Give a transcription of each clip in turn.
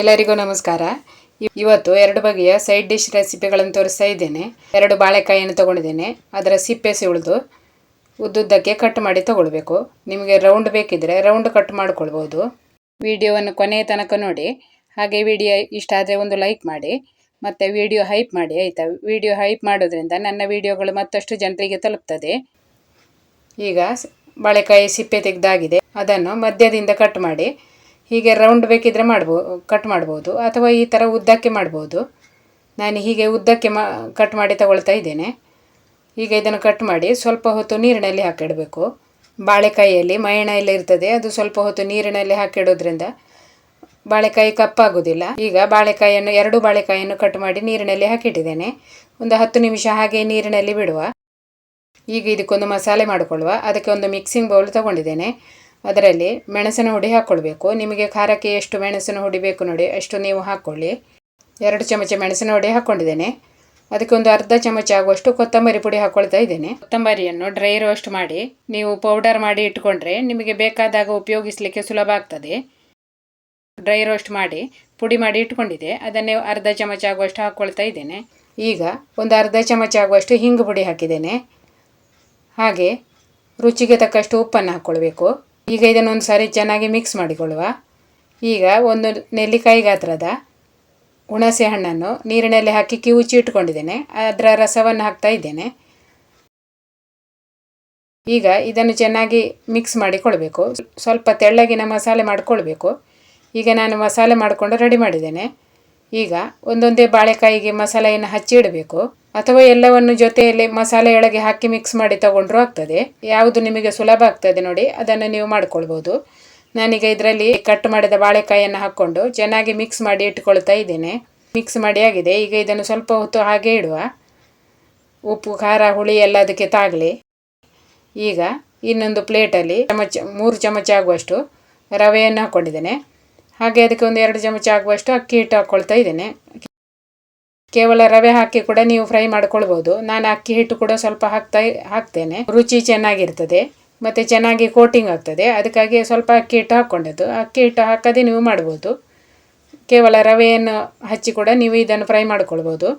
ಎಲ್ಲರಿಗೂ ನಮಸ್ಕಾರ. ಇವತ್ತು ಎರಡು ಬಗೆಯ ಸೈಡ್ ಡಿಶ್ ರೆಸಿಪಿಗಳನ್ನು ತೋರಿಸ್ತಾ ಇದ್ದೇನೆ. ಎರಡು ಬಾಳೆಕಾಯಿಯನ್ನು ತಗೊಂಡಿದ್ದೇನೆ. ಅದರ ಸಿಪ್ಪೆ ಸಿಳಿದು ಉದ್ದುದ್ದಕ್ಕೆ ಕಟ್ ಮಾಡಿ ತಗೊಳ್ಬೇಕು. ನಿಮಗೆ ರೌಂಡ್ ಬೇಕಿದ್ರೆ ರೌಂಡ್ ಕಟ್ ಮಾಡ್ಕೊಳ್ಬೋದು. ವಿಡಿಯೋವನ್ನು ಕೊನೆಯ ತನಕ ನೋಡಿ. ಹಾಗೆ ವಿಡಿಯೋ ಇಷ್ಟ ಆದರೆ ಒಂದು ಲೈಕ್ ಮಾಡಿ, ಮತ್ತು ವಿಡಿಯೋ ಹೈಪ್ ಮಾಡಿ ಆಯಿತಾ. ವಿಡಿಯೋ ಹೈಪ್ ಮಾಡೋದ್ರಿಂದ ನನ್ನ ವಿಡಿಯೋಗಳು ಮತ್ತಷ್ಟು ಜನರಿಗೆ ತಲುಪ್ತದೆ. ಈಗ ಬಾಳೆಕಾಯಿ ಸಿಪ್ಪೆ ತೆಗೆದಾಗಿದೆ. ಅದನ್ನು ಮಧ್ಯದಿಂದ ಕಟ್ ಮಾಡಿ ಹೀಗೆ ರೌಂಡ್ ಬೇಕಿದ್ರೆ ಕಟ್ ಮಾಡ್ಬೋದು, ಅಥವಾ ಈ ಥರ ಉದ್ದಕ್ಕೆ ಮಾಡ್ಬೋದು. ನಾನು ಹೀಗೆ ಉದ್ದಕ್ಕೆ ಕಟ್ ಮಾಡಿ ತಗೊಳ್ತಾ ಇದ್ದೇನೆ. ಈಗ ಇದನ್ನು ಕಟ್ ಮಾಡಿ ಸ್ವಲ್ಪ ಹೊತ್ತು ನೀರಿನಲ್ಲಿ ಹಾಕಿಡಬೇಕು. ಬಾಳೆಕಾಯಿಯಲ್ಲಿ ಮೈಣ ಎಲ್ಲ ಇರ್ತದೆ, ಅದು ಸ್ವಲ್ಪ ಹೊತ್ತು ನೀರಿನಲ್ಲಿ ಹಾಕಿಡೋದ್ರಿಂದ ಬಾಳೆಕಾಯಿ ಕಪ್ಪಾಗೋದಿಲ್ಲ. ಈಗ ಎರಡು ಬಾಳೆಕಾಯಿಯನ್ನು ಕಟ್ ಮಾಡಿ ನೀರಿನಲ್ಲಿ ಹಾಕಿಟ್ಟಿದ್ದೇನೆ. ಒಂದು 10 ನಿಮಿಷ ಹಾಗೆ ನೀರಿನಲ್ಲಿ ಬಿಡುವ. ಈಗ ಇದಕ್ಕೊಂದು ಮಸಾಲೆ ಮಾಡಿಕೊಳ್ಳುವ. ಅದಕ್ಕೆ ಒಂದು ಮಿಕ್ಸಿಂಗ್ ಬೌಲ್ ತಗೊಂಡಿದ್ದೇನೆ. ಅದರಲ್ಲಿ ಮೆಣಸಿನ ಹುಡಿ ಹಾಕ್ಕೊಳ್ಬೇಕು. ನಿಮಗೆ ಖಾರಕ್ಕೆ ಎಷ್ಟು ಮೆಣಸಿನ ಹುಡಿ ಬೇಕು ನೋಡಿ ಅಷ್ಟು ನೀವು ಹಾಕ್ಕೊಳ್ಳಿ. 2 ಚಮಚ ಮೆಣಸಿನ ಹುಡಿ ಹಾಕ್ಕೊಂಡಿದ್ದೇನೆ. ಅದಕ್ಕೆ ಒಂದು ಅರ್ಧ ಚಮಚ ಆಗುವಷ್ಟು ಕೊತ್ತಂಬರಿ ಪುಡಿ ಹಾಕ್ಕೊಳ್ತಾ ಇದ್ದೇನೆ. ಕೊತ್ತಂಬರಿಯನ್ನು ಡ್ರೈ ರೋಸ್ಟ್ ಮಾಡಿ ನೀವು ಪೌಡರ್ ಮಾಡಿ ಇಟ್ಕೊಂಡ್ರೆ ನಿಮಗೆ ಬೇಕಾದಾಗ ಉಪಯೋಗಿಸಲಿಕ್ಕೆ ಸುಲಭ ಆಗ್ತದೆ. ಡ್ರೈ ರೋಸ್ಟ್ ಮಾಡಿ ಪುಡಿ ಮಾಡಿ ಇಟ್ಕೊಂಡಿದ್ದೆ, ಅದನ್ನೇ ಅರ್ಧ ಚಮಚ ಆಗುವಷ್ಟು ಹಾಕ್ಕೊಳ್ತಾ ಇದ್ದೇನೆ. ಈಗ ಒಂದು ಅರ್ಧ ಚಮಚ ಆಗುವಷ್ಟು ಹಿಂಗು ಪುಡಿ ಹಾಕಿದ್ದೇನೆ. ಹಾಗೆ ರುಚಿಗೆ ತಕ್ಕಷ್ಟು ಉಪ್ಪನ್ನು ಹಾಕ್ಕೊಳ್ಬೇಕು. ಈಗ ಇದನ್ನೊಂದು ಸಾರಿ ಚೆನ್ನಾಗಿ ಮಿಕ್ಸ್ ಮಾಡಿಕೊಳ್ಳುವ. ಈಗ ಒಂದು ನೆಲ್ಲಿಕಾಯಿ ಗಾತ್ರದ ಹುಣಸೆ ಹಣ್ಣನ್ನು ನೀರಿನಲ್ಲಿ ಹಾಕಿ ಕಿವುಚಿ ಇಟ್ಕೊಂಡಿದ್ದೇನೆ. ಅದರ ರಸವನ್ನು ಹಾಕ್ತಾ ಇದ್ದೇನೆ. ಈಗ ಇದನ್ನು ಚೆನ್ನಾಗಿ ಮಿಕ್ಸ್ ಮಾಡಿಕೊಳ್ಬೇಕು. ಸ್ವಲ್ಪ ತೆಳ್ಳಗಿನ ಮಸಾಲೆ ಮಾಡಿಕೊಳ್ಬೇಕು. ಈಗ ನಾನು ಮಸಾಲೆ ಮಾಡಿಕೊಂಡು ರೆಡಿ ಮಾಡಿದ್ದೇನೆ. ಈಗ ಒಂದೊಂದೇ ಬಾಳೆಕಾಯಿಗೆ ಮಸಾಲೆಯನ್ನು ಹಚ್ಚಿ ಇಡಬೇಕು, ಅಥವಾ ಎಲ್ಲವನ್ನು ಜೊತೆಯಲ್ಲಿ ಮಸಾಲೆಯೊಳಗೆ ಹಾಕಿ ಮಿಕ್ಸ್ ಮಾಡಿ ತಗೊಂಡ್ರೂ ಆಗ್ತದೆ. ಯಾವುದು ನಿಮಗೆ ಸುಲಭ ಆಗ್ತದೆ ನೋಡಿ ಅದನ್ನು ನೀವು ಮಾಡ್ಕೊಳ್ಬೋದು. ನಾನೀಗ ಇದರಲ್ಲಿ ಕಟ್ ಮಾಡಿದ ಬಾಳೆಕಾಯಿಯನ್ನು ಹಾಕ್ಕೊಂಡು ಚೆನ್ನಾಗಿ ಮಿಕ್ಸ್ ಮಾಡಿ ಇಟ್ಕೊಳ್ತಾ ಇದ್ದೇನೆ. ಮಿಕ್ಸ್ ಮಾಡಿ ಆಗಿದೆ. ಈಗ ಇದನ್ನು ಸ್ವಲ್ಪ ಹೊತ್ತು ಹಾಗೆ ಇಡುವ. ಉಪ್ಪು ಖಾರ ಹುಳಿ ಎಲ್ಲ ಅದಕ್ಕೆ ತಾಗಲಿ. ಈಗ ಇನ್ನೊಂದು ಪ್ಲೇಟಲ್ಲಿ 3 ಚಮಚ ಆಗುವಷ್ಟು ರವೆಯನ್ನು ಹಾಕ್ಕೊಂಡಿದ್ದೇನೆ. ಹಾಗೆ ಅದಕ್ಕೆ ಒಂದು 2 ಚಮಚ ಆಗುವಷ್ಟು ಅಕ್ಕಿ ಹಿಟ್ಟು ಹಾಕ್ಕೊಳ್ತಾ ಇದ್ದೇನೆ. ಕೇವಲ ರವೆ ಹಾಕಿ ಕೂಡ ನೀವು ಫ್ರೈ ಮಾಡ್ಕೊಳ್ಬೋದು. ನಾನು ಅಕ್ಕಿ ಹಿಟ್ಟು ಕೂಡ ಸ್ವಲ್ಪ ಹಾಕ್ತೇನೆ. ರುಚಿ ಚೆನ್ನಾಗಿರ್ತದೆ ಮತ್ತು ಚೆನ್ನಾಗಿ ಕೋಟಿಂಗ್ ಆಗ್ತದೆ. ಅದಕ್ಕಾಗಿ ಸ್ವಲ್ಪ ಅಕ್ಕಿ ಹಿಟ್ಟು ಹಾಕ್ಕೊಂಡದ್ದು. ಅಕ್ಕಿ ಹಿಟ್ಟು ಹಾಕದೆ ನೀವು ಮಾಡ್ಬೋದು. ಕೇವಲ ರವೆಯನ್ನು ಹಚ್ಚಿ ಕೂಡ ನೀವು ಇದನ್ನು ಫ್ರೈ ಮಾಡ್ಕೊಳ್ಬೋದು.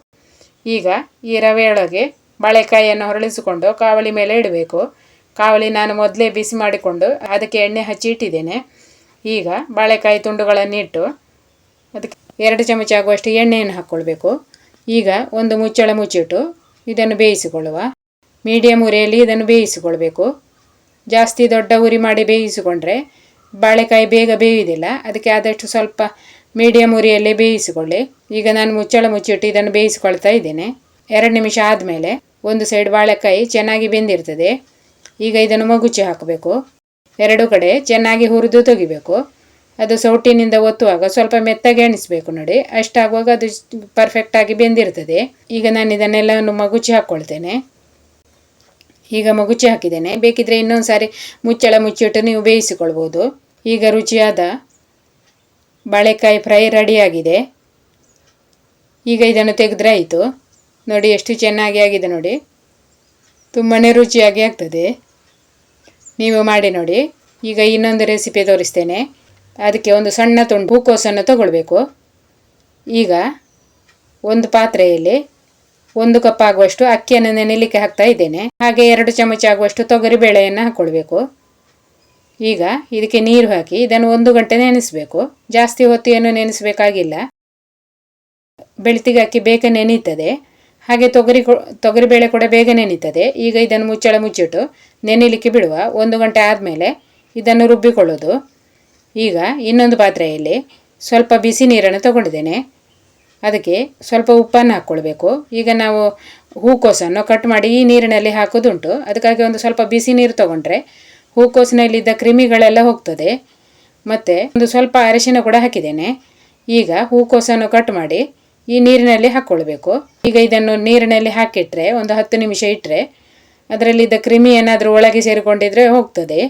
ಈಗ ಈ ರವೆಯೊಳಗೆ ಬಾಳೆಕಾಯಿಯನ್ನು ಹೊರಳಿಸಿಕೊಂಡು ಕಾವಲಿ ಮೇಲೆ ಇಡಬೇಕು. ಕಾವಲಿ ನಾನು ಮೊದಲೇ ಬಿಸಿ ಮಾಡಿಕೊಂಡು ಅದಕ್ಕೆ ಎಣ್ಣೆ ಹಚ್ಚಿ ಇಟ್ಟಿದ್ದೇನೆ. ಈಗ ಬಾಳೆಕಾಯಿ ತುಂಡುಗಳನ್ನು ಇಟ್ಟು ಅದಕ್ಕೆ 2 ಚಮಚ ಆಗುವಷ್ಟು ಎಣ್ಣೆಯನ್ನು ಹಾಕ್ಕೊಳ್ಬೇಕು. ಈಗ ಒಂದು ಮುಚ್ಚಳ ಮುಚ್ಚಿಟ್ಟು ಇದನ್ನು ಬೇಯಿಸಿಕೊಳ್ಳುವ. ಮೀಡಿಯಮ್ ಉರಿಯಲ್ಲಿ ಇದನ್ನು ಬೇಯಿಸಿಕೊಳ್ಬೇಕು. ಜಾಸ್ತಿ ದೊಡ್ಡ ಉರಿ ಮಾಡಿ ಬೇಯಿಸಿಕೊಂಡ್ರೆ ಬಾಳೆಕಾಯಿ ಬೇಗ ಬೇಯುವುದಿಲ್ಲ. ಅದಕ್ಕೆ ಆದಷ್ಟು ಸ್ವಲ್ಪ ಮೀಡಿಯಮ್ ಉರಿಯಲ್ಲೇ ಬೇಯಿಸಿಕೊಳ್ಳಿ. ಈಗ ನಾನು ಮುಚ್ಚಳ ಮುಚ್ಚಿಟ್ಟು ಇದನ್ನು ಬೇಯಿಸಿಕೊಳ್ತಾ ಇದ್ದೇನೆ. 2 ನಿಮಿಷ ಆದಮೇಲೆ ಒಂದು ಸೈಡ್ ಬಾಳೆಕಾಯಿ ಚೆನ್ನಾಗಿ ಬೆಂದಿರ್ತದೆ. ಈಗ ಇದನ್ನು ಮಗುಚಿ ಹಾಕಬೇಕು. 2 ಕಡೆ ಚೆನ್ನಾಗಿ ಹುರಿದು ತೆಗಿಬೇಕು. ಅದು ಸೌಟಿನಿಂದ ಒತ್ತುವಾಗ ಸ್ವಲ್ಪ ಮೆತ್ತಗೆ ಎಣಿಸ್ಬೇಕು ನೋಡಿ. ಅಷ್ಟಾಗುವಾಗ ಅದು ಪರ್ಫೆಕ್ಟಾಗಿ ಬೆಂದಿರ್ತದೆ. ಈಗ ನಾನು ಇದನ್ನೆಲ್ಲವನ್ನು ಮಗುಚಿ ಹಾಕ್ಕೊಳ್ತೇನೆ. ಈಗ ಮಗುಚಿ ಹಾಕಿದ್ದೇನೆ. ಬೇಕಿದ್ರೆ ಇನ್ನೊಂದು ಸಾರಿ ಮುಚ್ಚಳ ಮುಚ್ಚಿಟ್ಟು ನೀವು ಬೇಯಿಸಿಕೊಳ್ಬೋದು. ಈಗ ರುಚಿಯಾದ ಬಾಳೆಕಾಯಿ ಫ್ರೈ ರೆಡಿಯಾಗಿದೆ. ಈಗ ಇದನ್ನು ತೆಗೆದ್ರೆ ಆಯಿತು. ನೋಡಿ ಎಷ್ಟು ಚೆನ್ನಾಗಿ ಆಗಿದೆ ನೋಡಿ. ತುಂಬಾ ರುಚಿಯಾಗಿ ಆಗ್ತದೆ. ನೀವು ಮಾಡಿ ನೋಡಿ. ಈಗ ಇನ್ನೊಂದು ರೆಸಿಪಿ ತೋರಿಸ್ತೇನೆ. ಅದಕ್ಕೆ ಒಂದು ಸಣ್ಣ ತುಂಡು ಹೂಕೋಸನ್ನು ತಗೊಳ್ಬೇಕು. ಈಗ ಒಂದು ಪಾತ್ರೆಯಲ್ಲಿ 1 ಕಪ್ ಆಗುವಷ್ಟು ಅಕ್ಕಿಯನ್ನು ನೆನೆಯಲಿಕ್ಕೆ ಹಾಕ್ತಾ ಇದ್ದೇನೆ. ಹಾಗೆ 2 ಚಮಚ ಆಗುವಷ್ಟು ತೊಗರಿ ಬೇಳೆಯನ್ನು ಹಾಕ್ಕೊಳ್ಬೇಕು. ಈಗ ಇದಕ್ಕೆ ನೀರು ಹಾಕಿ ಇದನ್ನು 1 ಗಂಟೆ ನೆನೆಸಬೇಕು. ಜಾಸ್ತಿ ಹೊತ್ತು ಏನು ನೆನೆಸಬೇಕಾಗಿಲ್ಲ. ಬೆಳ್ತಿಗೆ ಅಕ್ಕಿ ಬೇಗ ನೆನೀತದೆ. ಹಾಗೆ ತೊಗರಿಬೇಳೆ ಕೂಡ ಬೇಗ ನೆನೀತದೆ. ಈಗ ಇದನ್ನು ಮುಚ್ಚಳ ಮುಚ್ಚಿಟ್ಟು ನೆನೆಯಲಿಕ್ಕೆ ಬಿಡುವ. 1 ಗಂಟೆ ಆದಮೇಲೆ ಇದನ್ನು ರುಬ್ಬಿಕೊಳ್ಳೋದು. ಈಗ ಇನ್ನೊಂದು ಪಾತ್ರೆಯಲ್ಲಿ ಸ್ವಲ್ಪ ಬಿಸಿ ನೀರನ್ನು ತಗೊಂಡಿದ್ದೇನೆ. ಅದಕ್ಕೆ ಸ್ವಲ್ಪ ಉಪ್ಪನ್ನು ಹಾಕ್ಕೊಳ್ಬೇಕು. ಈಗ ನಾವು ಹೂಕೋಸನ್ನು ಕಟ್ ಮಾಡಿ ಈ ನೀರಿನಲ್ಲಿ ಹಾಕೋದುಂಟು. ಅದಕ್ಕಾಗಿ ಒಂದು ಸ್ವಲ್ಪ ಬಿಸಿ ನೀರು ತಗೊಂಡ್ರೆ ಹೂಕೋಸಿನಲ್ಲಿದ್ದ ಕ್ರಿಮಿಗಳೆಲ್ಲ ಹೋಗ್ತದೆ. ಮತ್ತು ಒಂದು ಸ್ವಲ್ಪ ಅರಿಶಿನ ಕೂಡ ಹಾಕಿದ್ದೇನೆ. ಈಗ ಹೂಕೋಸನ್ನು ಕಟ್ ಮಾಡಿ ಈ ನೀರಿನಲ್ಲಿ ಹಾಕ್ಕೊಳ್ಬೇಕು. ಈಗ ಇದನ್ನು ನೀರಿನಲ್ಲಿ ಹಾಕಿಟ್ರೆ ಒಂದು 10 ನಿಮಿಷ ಇಟ್ಟರೆ ಅದರಲ್ಲಿದ್ದ ಕ್ರಿಮಿ ಏನಾದರೂ ಒಳಗೆ ಸೇರಿಕೊಂಡಿದ್ರೆ ಹೋಗ್ತದೆ.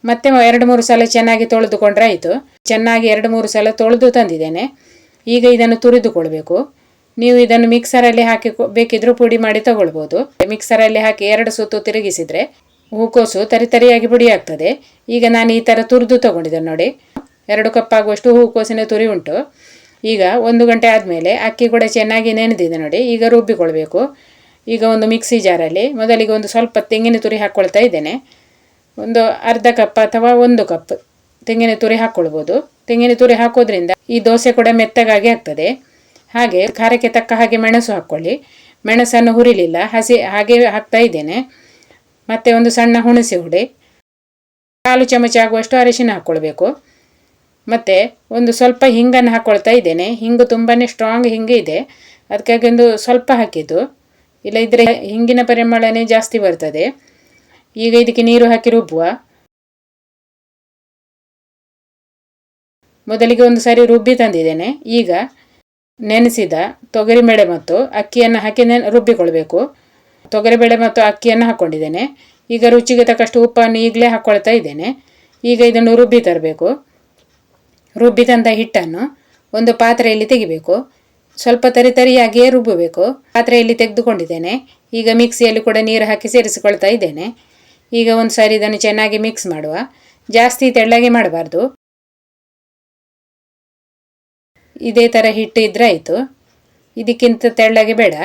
ಮತ್ತೆ 2-3 ಸಲ ಚೆನ್ನಾಗಿ ತೊಳೆದುಕೊಂಡ್ರೆ ಆಯಿತು. ಚೆನ್ನಾಗಿ 2-3 ಸಲ ತೊಳೆದು ತಂದಿದ್ದೇನೆ. ಈಗ ಇದನ್ನು ತುರಿದುಕೊಳ್ಬೇಕು. ನೀವು ಇದನ್ನು ಮಿಕ್ಸರಲ್ಲಿ ಹಾಕಿ ಬೇಕಿದ್ರೂ ಪುಡಿ ಮಾಡಿ ತಗೊಳ್ಬೋದು. ಮಿಕ್ಸರಲ್ಲಿ ಹಾಕಿ 2 ಸುತ್ತು ತಿರುಗಿಸಿದರೆ ಹೂಕೋಸು ತರಿಯಾಗಿ ಪುಡಿ ಆಗ್ತದೆ. ಈಗ ನಾನು ಈ ಥರ ತುರಿದು ತಗೊಂಡಿದ್ದೇನೆ ನೋಡಿ. 2 ಕಪ್ ಆಗುವಷ್ಟು ಹೂಕೋಸಿನ ತುರಿ ಉಂಟು. ಈಗ 1 ಗಂಟೆ ಆದಮೇಲೆ ಅಕ್ಕಿ ಕೂಡ ಚೆನ್ನಾಗಿ ನೆನೆದಿದೆ ನೋಡಿ. ಈಗ ರುಬ್ಬಿಕೊಳ್ಬೇಕು. ಈಗ ಒಂದು ಮಿಕ್ಸಿ ಜಾರಲ್ಲಿ ಮೊದಲಿಗೆ ಒಂದು ಸ್ವಲ್ಪ ತೆಂಗಿನ ತುರಿ ಹಾಕ್ಕೊಳ್ತಾ ಇದ್ದೇನೆ. ಒಂದು ಅರ್ಧ ಕಪ್ ಅಥವಾ 1 ಕಪ್ ತೆಂಗಿನ ತುರಿ ಹಾಕ್ಕೊಳ್ಬೋದು. ತೆಂಗಿನ ತುರಿ ಹಾಕೋದ್ರಿಂದ ಈ ದೋಸೆ ಕೂಡ ಮೆತ್ತಗಾಗಿ ಆಗ್ತದೆ. ಹಾಗೆ ಖಾರಕ್ಕೆ ತಕ್ಕ ಹಾಗೆ ಮೆಣಸು ಹಾಕ್ಕೊಳ್ಳಿ. ಮೆಣಸನ್ನು ಹುರಿಲಿಲ್ಲ, ಹಸಿ ಹಾಗೆ ಹಾಕ್ತಾ ಇದ್ದೇನೆ. ಮತ್ತು ಒಂದು ಸಣ್ಣ ಹುಣಸೆ ಹುಡಿ, 4 ಚಮಚ ಆಗುವಷ್ಟು ಅರಿಶಿನ ಹಾಕ್ಕೊಳ್ಬೇಕು. ಮತ್ತು ಒಂದು ಸ್ವಲ್ಪ ಹಿಂಗನ್ನು ಹಾಕ್ಕೊಳ್ತಾ ಇದ್ದೇನೆ. ಹಿಂಗು ತುಂಬಾ ಸ್ಟ್ರಾಂಗ್ ಹಿಂಗೆ ಇದೆ, ಅದಕ್ಕಾಗಿ ಒಂದು ಸ್ವಲ್ಪ ಹಾಕಿದ್ದು. ಇಲ್ಲ ಇದ್ರೆ ಹಿಂಗಿನ ಪರಿಮಳನೇ ಜಾಸ್ತಿ ಬರ್ತದೆ. ಈಗ ಇದಕ್ಕೆ ನೀರು ಹಾಕಿ ರುಬ್ಬುವ. ಮೊದಲಿಗೆ ಒಂದು ಸಾರಿ ರುಬ್ಬಿ ತಂದಿದ್ದೇನೆ. ಈಗ ನೆನೆಸಿದ ತೊಗರಿಬೇಳೆ ಮತ್ತು ಅಕ್ಕಿಯನ್ನು ಹಾಕಿ ರುಬ್ಬಿಕೊಳ್ಬೇಕು. ತೊಗರಿಬೇಳೆ ಮತ್ತು ಅಕ್ಕಿಯನ್ನು ಹಾಕ್ಕೊಂಡಿದ್ದೇನೆ. ಈಗ ರುಚಿಗೆ ತಕ್ಕಷ್ಟು ಉಪ್ಪನ್ನು ಈಗಲೇ ಹಾಕ್ಕೊಳ್ತಾ ಇದ್ದೇನೆ. ಈಗ ಇದನ್ನು ರುಬ್ಬಿ ತರಬೇಕು. ರುಬ್ಬಿ ತಂದ ಹಿಟ್ಟನ್ನು ಒಂದು ಪಾತ್ರೆಯಲ್ಲಿ ತೆಗಿಬೇಕು. ಸ್ವಲ್ಪ ತರಿಯಾಗಿಯೇ ರುಬ್ಬಬೇಕು. ಪಾತ್ರೆಯಲ್ಲಿ ತೆಗೆದುಕೊಂಡಿದ್ದೇನೆ. ಈಗ ಮಿಕ್ಸಿಯಲ್ಲಿ ಕೂಡ ನೀರು ಹಾಕಿ ಸೇರಿಸಿಕೊಳ್ತಾ ಇದ್ದೇನೆ. ಈಗ ಒಂದು ಸಾರಿ ಇದನ್ನು ಚೆನ್ನಾಗಿ ಮಿಕ್ಸ್ ಮಾಡುವ. ಜಾಸ್ತಿ ತೆಳ್ಳಗೆ ಮಾಡಬಾರ್ದು. ಇದೇ ಥರ ಹಿಟ್ಟು ಇದ್ರೆ ಆಯಿತು. ಇದಕ್ಕಿಂತ ತೆಳ್ಳಗೆ ಬೇಡ.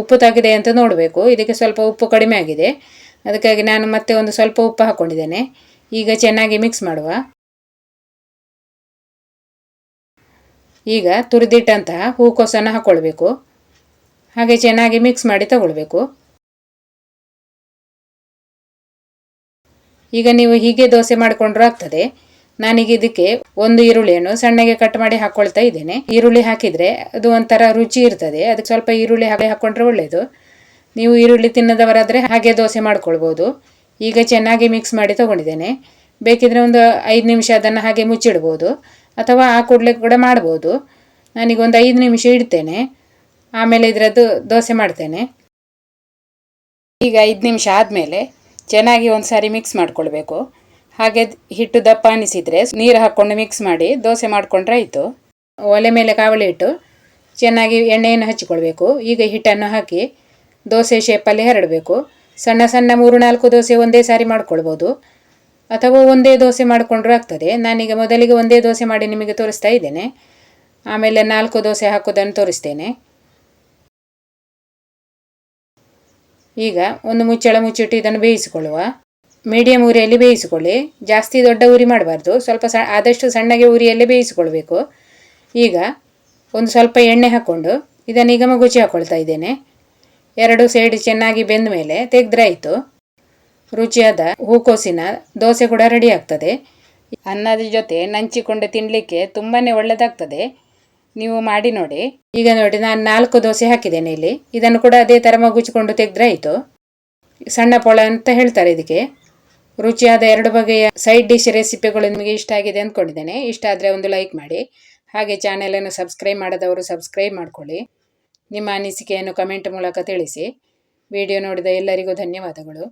ಉಪ್ಪು ತಾಗಿದೆ ಅಂತ ನೋಡಬೇಕು. ಇದಕ್ಕೆ ಸ್ವಲ್ಪ ಉಪ್ಪು ಕಡಿಮೆ ಆಗಿದೆ, ಅದಕ್ಕಾಗಿ ನಾನು ಮತ್ತೆ ಒಂದು ಸ್ವಲ್ಪ ಉಪ್ಪು ಹಾಕ್ಕೊಂಡಿದ್ದೇನೆ. ಈಗ ಚೆನ್ನಾಗಿ ಮಿಕ್ಸ್ ಮಾಡುವ. ಈಗ ತುರಿದಿಟ್ಟಂತಹ ಹೂಕೋಸನ್ನು ಹಾಕ್ಕೊಳ್ಬೇಕು. ಹಾಗೆ ಚೆನ್ನಾಗಿ ಮಿಕ್ಸ್ ಮಾಡಿ ತಗೊಳ್ಬೇಕು. ಈಗ ನೀವು ಹೀಗೆ ದೋಸೆ ಮಾಡಿಕೊಂಡ್ರೂ ಆಗ್ತದೆ. ನಾನೀಗ ಇದಕ್ಕೆ ಒಂದು ಈರುಳ್ಳಿಯನ್ನು ಸಣ್ಣಗೆ ಕಟ್ ಮಾಡಿ ಹಾಕ್ಕೊಳ್ತಾ ಇದ್ದೇನೆ. ಈರುಳ್ಳಿ ಹಾಕಿದರೆ ಅದು ಒಂಥರ ರುಚಿ ಇರ್ತದೆ, ಅದಕ್ಕೆ ಸ್ವಲ್ಪ ಈರುಳ್ಳಿ ಹಾಕ್ಕೊಂಡ್ರೆ ಒಳ್ಳೆಯದು. ನೀವು ಈರುಳ್ಳಿ ತಿನ್ನದವರಾದರೆ ಹಾಗೆ ದೋಸೆ ಮಾಡ್ಕೊಳ್ಬೋದು. ಈಗ ಚೆನ್ನಾಗಿ ಮಿಕ್ಸ್ ಮಾಡಿ ತಗೊಂಡಿದ್ದೇನೆ. ಬೇಕಿದ್ರೆ ಒಂದು 5 ನಿಮಿಷ ಅದನ್ನು ಹಾಗೆ ಮುಚ್ಚಿಡ್ಬೋದು, ಅಥವಾ ಆ ಕೂಡಲೇ ಕೂಡ ಮಾಡ್ಬೋದು. ನಾನೀಗ ಒಂದು 5 ನಿಮಿಷ ಇಡ್ತೇನೆ, ಆಮೇಲೆ ಇದರದ್ದು ದೋಸೆ ಮಾಡ್ತೇನೆ. ಈಗ 5 ನಿಮಿಷ ಆದಮೇಲೆ ಚೆನ್ನಾಗಿ ಒಂದು ಸಾರಿ ಮಿಕ್ಸ್ ಮಾಡ್ಕೊಳ್ಬೇಕು. ಹಾಗೆ ಹಿಟ್ಟು ದಪ್ಪ ಅನಿಸಿದರೆ ನೀರು ಹಾಕ್ಕೊಂಡು ಮಿಕ್ಸ್ ಮಾಡಿ ದೋಸೆ ಮಾಡಿಕೊಂಡ್ರೆ ಆಯಿತು. ಒಲೆ ಮೇಲೆ ಕಾವಲಿ ಇಟ್ಟು ಚೆನ್ನಾಗಿ ಎಣ್ಣೆಯನ್ನು ಹಚ್ಚಿಕೊಳ್ಬೇಕು. ಈಗ ಹಿಟ್ಟನ್ನು ಹಾಕಿ ದೋಸೆ ಶೇಪಲ್ಲಿ ಹರಡಬೇಕು. ಸಣ್ಣ ಸಣ್ಣ 3-4 ದೋಸೆ ಒಂದೇ ಸಾರಿ ಮಾಡ್ಕೊಳ್ಬೋದು, ಅಥವಾ ಒಂದೇ ದೋಸೆ ಮಾಡಿಕೊಂಡ್ರೂ ಆಗ್ತದೆ. ನಾನೀಗ ಮೊದಲಿಗೆ ಒಂದೇ ದೋಸೆ ಮಾಡಿ ನಿಮಗೆ ತೋರಿಸ್ತಾ ಇದ್ದೇನೆ, ಆಮೇಲೆ 4 ದೋಸೆ ಹಾಕೋದನ್ನು ತೋರಿಸ್ತೇನೆ. ಈಗ ಒಂದು ಮುಚ್ಚಳ ಮುಚ್ಚಿಟ್ಟು ಇದನ್ನು ಬೇಯಿಸಿಕೊಳ್ಳುವ. ಮೀಡಿಯಂ ಉರಿಯಲ್ಲಿ ಬೇಯಿಸಿಕೊಳ್ಳಿ, ಜಾಸ್ತಿ ದೊಡ್ಡ ಉರಿ ಮಾಡಬಾರ್ದು. ಸ್ವಲ್ಪ ಆದಷ್ಟು ಸಣ್ಣಗೆ ಉರಿಯಲ್ಲೇ ಬೇಯಿಸಿಕೊಳ್ಬೇಕು. ಈಗ ಒಂದು ಸ್ವಲ್ಪ ಎಣ್ಣೆ ಹಾಕ್ಕೊಂಡು ಇದನ್ನೀಗ ಮಗುಚಿ ಹಾಕ್ಕೊಳ್ತಾ ಇದ್ದೇನೆ. 2 ಸೈಡ್ ಚೆನ್ನಾಗಿ ಬೆಂದ ಮೇಲೆ ತೆಗೆದ್ರೆ ಆಯಿತು. ರುಚಿಯಾದ ಹೂಕೋಸಿನ ದೋಸೆ ಕೂಡ ರೆಡಿ ಆಗ್ತದೆ. ಅನ್ನದ ಜೊತೆ ನಂಚಿಕೊಂಡು ತಿನ್ನಲಿಕ್ಕೆ ತುಂಬಾ ಒಳ್ಳೆಯದಾಗ್ತದೆ. ನೀವು ಮಾಡಿ ನೋಡಿ. ಈಗ ನೋಡಿ, ನಾನು 4 ದೋಸೆ ಹಾಕಿದ್ದೇನೆ ಇಲ್ಲಿ. ಇದನ್ನು ಕೂಡ ಅದೇ ಥರ ಮಗುಚಿಕೊಂಡು ತೆಗೆದ್ರೆ ಆಯಿತು. ಸಣ್ಣ ಪೊಳ ಅಂತ ಹೇಳ್ತಾರೆ ಇದಕ್ಕೆ. ರುಚಿಯಾದ 2 ಬಗೆಯ ಸೈಡ್ ಡಿಶ್ ರೆಸಿಪಿಗಳು ನಿಮಗೆ ಇಷ್ಟ ಆಗಿದೆ ಅಂದ್ಕೊಂಡಿದ್ದೇನೆ. ಇಷ್ಟ ಆದರೆ ಒಂದು ಲೈಕ್ ಮಾಡಿ. ಹಾಗೆ ಚಾನೆಲನ್ನು ಸಬ್ಸ್ಕ್ರೈಬ್ ಮಾಡದವರು ಸಬ್ಸ್ಕ್ರೈಬ್ ಮಾಡ್ಕೊಳ್ಳಿ. ನಿಮ್ಮ ಅನಿಸಿಕೆಯನ್ನು ಕಮೆಂಟ್ ಮೂಲಕ ತಿಳಿಸಿ. ವಿಡಿಯೋ ನೋಡಿದ ಎಲ್ಲರಿಗೂ ಧನ್ಯವಾದಗಳು.